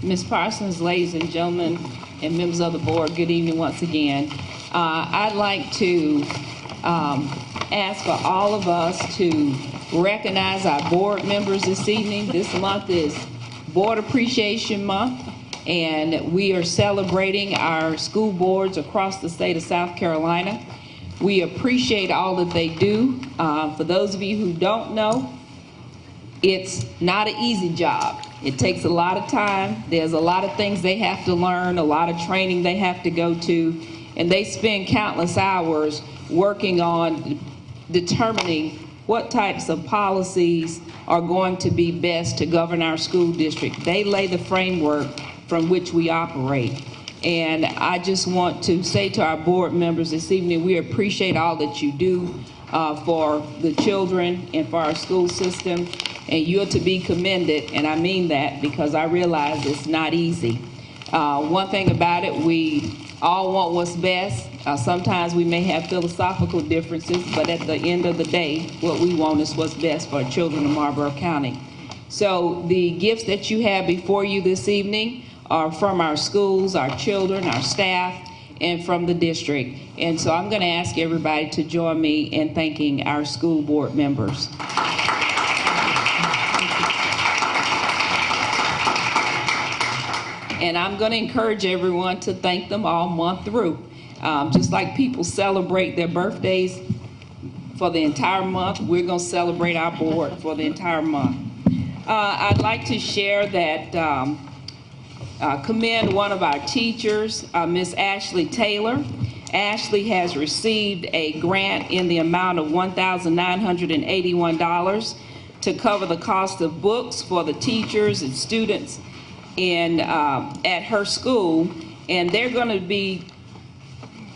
Ms. Parsons, ladies and gentlemen, and members of the board, good evening once again. I'd like to ask for all of us to recognize our board members this evening. This month is Board Appreciation Month, and we are celebrating our school boards across the state of South Carolina. We appreciate all that they do. For those of you who don't know, it's not an easy job. It takes a lot of time. There's a lot of things they have to learn, a lot of training they have to go to, and they spend countless hours working on determining what types of policies are going to be best to govern our school district. They lay the framework from which we operate. And I just want to say to our board members this evening, we appreciate all that you do for the children and for our school system. And you're to be commended, and I mean that because I realize it's not easy. One thing about it, we all want what's best. Sometimes we may have philosophical differences, but at the end of the day, what we want is what's best for children of Marlboro County. So the gifts that you have before you this evening are from our schools, our children, our staff, and from the district. And so I'm going to ask everybody to join me in thanking our school board members. And I'm going to encourage everyone to thank them all month through. Just like people celebrate their birthdays for the entire month, we're going to celebrate our board for the entire month. I'd like to share that, commend one of our teachers, Miss Ashley Taylor. Ashley has received a grant in the amount of $1,981 to cover the cost of books for the teachers and students at her school, and they're going to be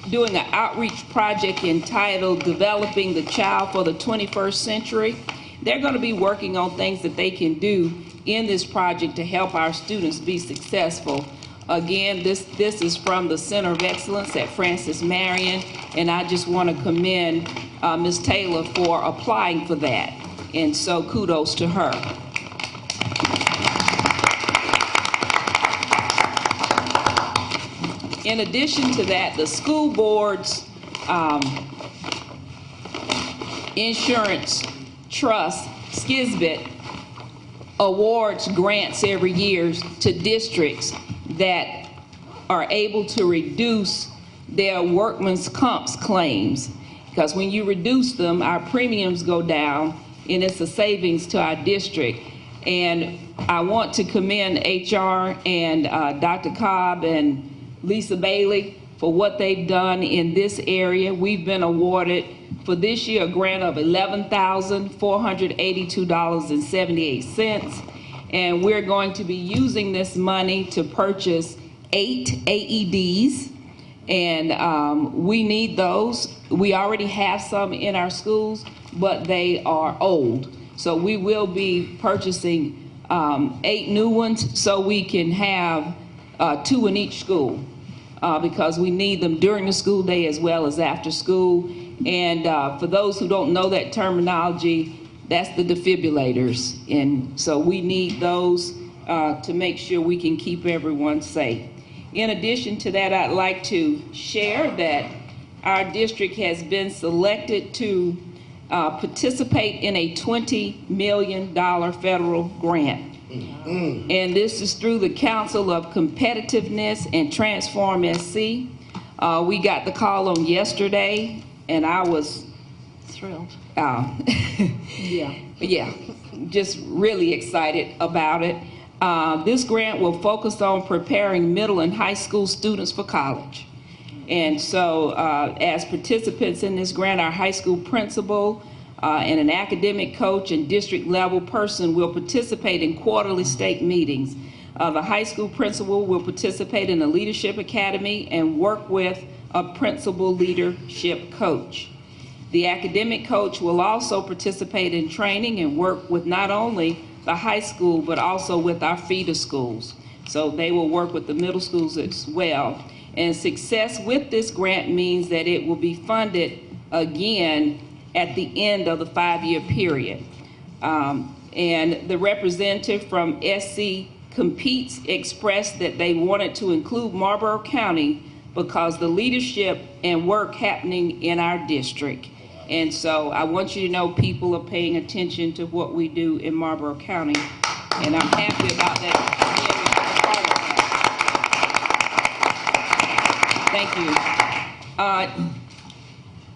doing an outreach project entitled Developing the Child for the 21st Century. They're going to be working on things that they can do in this project to help our students be successful. Again, this is from the Center of Excellence at Francis Marion, and I just want to commend Ms. Taylor for applying for that, and so kudos to her. In addition to that, the school board's insurance trust, SCISBIT, awards grants every year to districts that are able to reduce their workman's comp claims. Because when you reduce them, our premiums go down, and it's a savings to our district. And I want to commend HR and Dr. Cobb and Lisa Bailey for what they've done in this area. We've been awarded for this year a grant of $11,482.78, and we're going to be using this money to purchase 8 AEDs, and we need those. We already have some in our schools, but they are old. So we will be purchasing 8 new ones so we can have 2 in each school. Because we need them during the school day as well as after school. And for those who don't know that terminology, that's the defibrillators. And so we need those to make sure we can keep everyone safe. In addition to that, I'd like to share that our district has been selected to participate in a $20 million federal grant. And this is through the Council of Competitiveness and Transform SC. We got the call on yesterday, and I was thrilled. Yeah, just really excited about it. This grant will focus on preparing middle and high school students for college. And so as participants in this grant, our high school principal, and an academic coach and district level person will participate in quarterly state meetings. The high school principal will participate in a leadership academy and work with a principal leadership coach. The academic coach will also participate in training and work with not only the high school, but also with our feeder schools. So they will work with the middle schools as well. And success with this grant means that it will be funded again at the end of the 5-year period. And the representative from SC Competes expressed that they wanted to include Marlboro County because the leadership and work happening in our district. And so I want you to know people are paying attention to what we do in Marlboro County, and I'm happy about that. Thank you.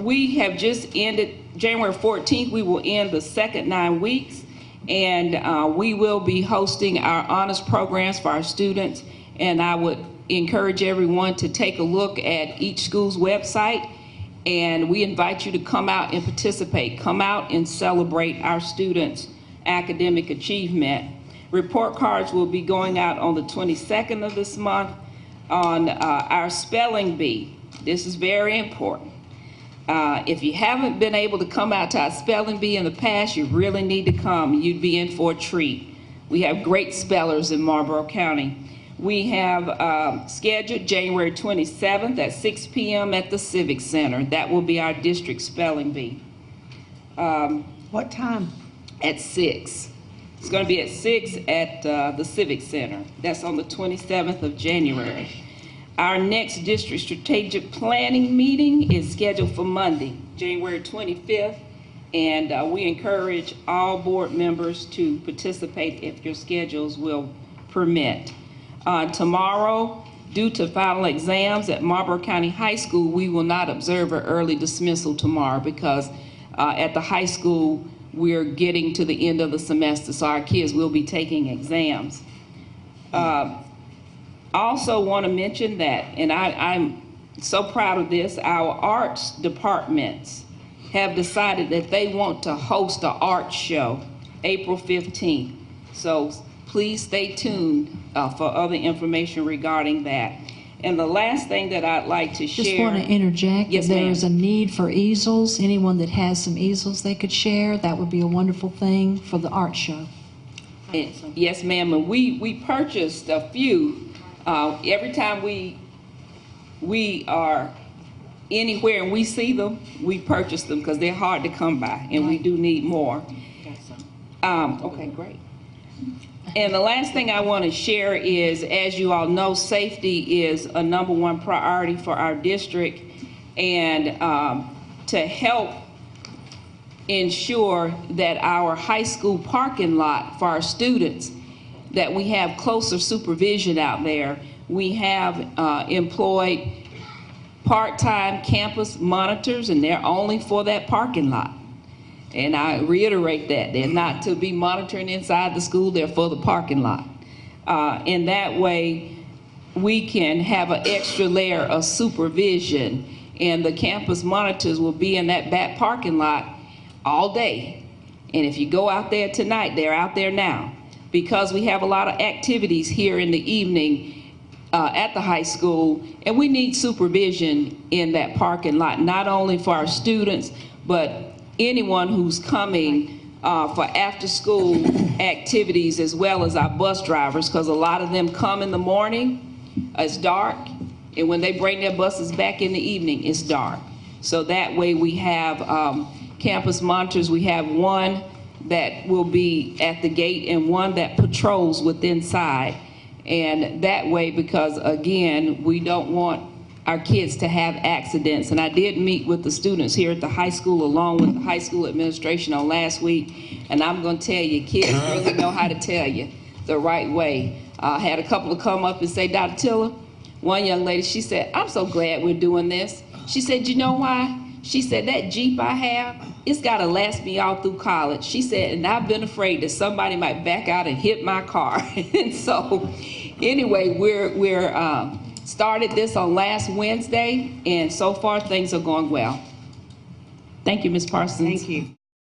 We have just ended January 14th. We will end the second 9 weeks, and we will be hosting our honors programs for our students. And I would encourage everyone to take a look at each school's website, and we invite you to come out and participate. Come out and celebrate our students' academic achievement. Report cards will be going out on the 22nd of this month on our spelling bee. This is very important. If you haven't been able to come out to our spelling bee in the past, you really need to come. You'd be in for a treat. We have great spellers in Marlboro County. We have scheduled January 27th at 6 p.m. at the Civic Center. That will be our district spelling bee. What time? At 6. It's going to be at 6 at the Civic Center. That's on the 27th of January. Our next district strategic planning meeting is scheduled for Monday, January 25th, and we encourage all board members to participate if your schedules will permit. Tomorrow, due to final exams at Marlboro County High School, we will not observe an early dismissal tomorrow because at the high school, we're getting to the end of the semester, so our kids will be taking exams. Also want to mention that, and I'm so proud of this, our arts departments have decided that they want to host an art show April 15th. So please stay tuned for other information regarding that. And the last thing that I'd like to share. Just want to interject. Yes, if there ma'am. is a need for easels, anyone that has some easels they could share, that would be a wonderful thing for the art show. Yes, ma'am. And we purchased a few. Every time we are anywhere and we see them, we purchase them because they're hard to come by, and we do need more. Okay, great. And the last thing I want to share is, as you all know, safety is a #1 priority for our district, and to help ensure that our high school parking lot for our students, that we have closer supervision out there. We have employed part-time campus monitors, and they're only for that parking lot. And I reiterate that. They're not to be monitoring inside the school, they're for the parking lot. In that way, we can have an extra layer of supervision, and the campus monitors will be in that back parking lot all day. And if you go out there tonight, they're out there now, because we have a lot of activities here in the evening at the high school, and we need supervision in that parking lot, not only for our students, but anyone who's coming for after-school activities, as well as our bus drivers, because a lot of them come in the morning, it's dark, and when they bring their buses back in the evening, it's dark. So that way we have campus monitors. We have one that will be at the gate and one that patrols within inside. And that way, because again, we don't want our kids to have accidents. And I did meet with the students here at the high school along with the high school administration on last week, and I'm going to tell you, kids really know how to tell you the right way. I had a couple of come up and say, Dr. Tiller, one young lady, she said, I'm so glad we're doing this. She said, you know why? She said, that Jeep I have, it's got to last me all through college. She said, and I've been afraid that somebody might back out and hit my car. And so anyway, we're started this on last Wednesday, and so far things are going well. Thank you, Ms. Parsons. Thank you.